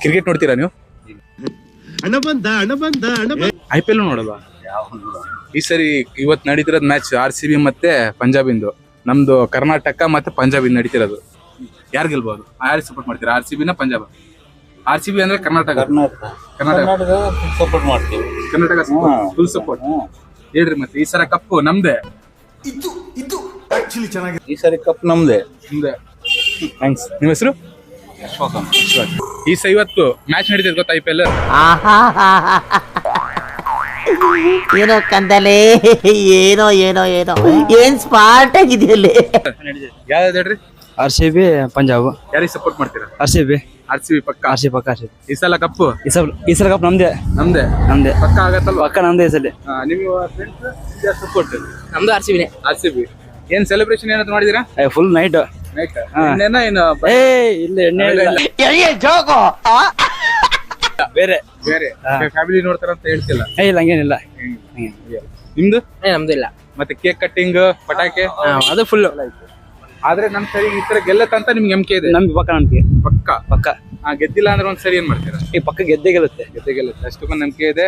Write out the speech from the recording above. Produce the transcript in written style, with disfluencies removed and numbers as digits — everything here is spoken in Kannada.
ಕ್ರಿಕೆಟ್ ನೋಡ್ತೀರಾ ನೀವು? IPL ನೋಡಲ್ವಾ? ಈ ಸರಿ ಇವತ್ತು ನಡೀತಿರೋದು ಮ್ಯಾಚ್ RCB ಮತ್ತೆ ಪಂಜಾಬಿಂದು. ನಮ್ದು ಕರ್ನಾಟಕ ಮತ್ತೆ ಪಂಜಾಬ್ ನಡೀತಿರೋದು. ಯಾರು ಗೆಲ್ಬಹುದು? ಯಾರು ಸಪೋರ್ಟ್ ಮಾಡ್ತೀರಾ? RCB ನ ಪಂಜಾಬ್? RCB ಅಂದ್ರೆ ಕರ್ನಾಟಕ ಸಪೋರ್ಟ್ ಮಾಡ್ತೀವಿ. Karnataka full support. ಹೇಳ್ರಿ ಮತ್ತೆ ಈ ಸಲ ಕಪ್ಪು ನಮ್ದೇ. ಈ ಸರಿ ಕಪ್ ನಮ್ದೇ. ಥ್ಯಾಂಕ್ಸ್. ನಿಮ್ಮ ಹೆಸರು? ಈ ಸಲ ಇವತ್ತು ಮ್ಯಾಚ್ ನಡೀತಿದೆ ಗೊತ್ತಾ IPL? ಏನೋ ಕಂದಲೆ, ಏನೋ ಏನೋ ಏನೋ ಏನ್ ಸ್ಮಾರ್ಟ್ ಆಗಿದೆಯಲ್ಲಿ. ಯಾವ್ದು ಹೇಳ್ರಿ? RCB ಪಂಜಾಬ್. ಯಾರಿಗೆ ಸಪೋರ್ಟ್ ಮಾಡ್ತೀರಾ? RCB ಪಕ್ಕ. RCB. ಈ ಸಲ ಕಪ್ಪು ಈ ಸಲ ಕಪ್ ನಮ್ದೇ ಪಕ್ಕ ಆಗತ್ತಲ್ವಾ? ಪಕ್ಕ ನಮ್ದೇ ಈ ಸಲ. ನಿಮ್ಮ ಫ್ರೆಂಡ್ಸ್ ಸಪೋರ್ಟ್? ನಮ್ದು RCB. ಏನ್ ಸೆಲೆಬ್ರೇಷನ್ ಏನಾದ್ರು ಮಾಡಿದೀರಾ? Full night. ಏನು ಇಲ್ಲ ಎಣ್ಣೆ ಬೇರೆ ಫ್ಯಾಮಿಲಿ ನೋಡ್ತಾರ ಅಂತ ಹೇಳ್ತಿಲ್ಲ? ಇಲ್ಲ ಹಂಗೇನಿಲ್ಲ. ನಿಮ್ದು? ನಮ್ದು ಇಲ್ಲ. ಮತ್ತೆ ಕೇಕ್ ಕಟ್ಟಿಂಗ್ ಪಟಾಕೆ ಅದು ಫುಲ್. ಆದ್ರೆ ನಮ್ ಸರಿ ಈ ತರ ಗೆಲ್ಲತ್ತಂತ ನಿಮ್ಗೆ ನಂಬಿಕೆ ಇದೆ? ನಮ್ಗೆ ಪಕ್ಕ ಪಕ್ಕ. ಗೆದ್ದಿಲ್ಲ ಅಂದ್ರೆ ಒಂದ್ಸರಿ ಏನ್ ಮಾಡ್ತೀರಾ? ಈ ಪಕ್ಕ ಗೆದ್ದೇ ಗೆಲ್ಲುತ್ತೆ. ಗೆದ್ದೆ ಗೆಲ್ಲುತ್ತೆ ಅಷ್ಟೊಂದು ನಂಬಿಕೆ ಇದೆ.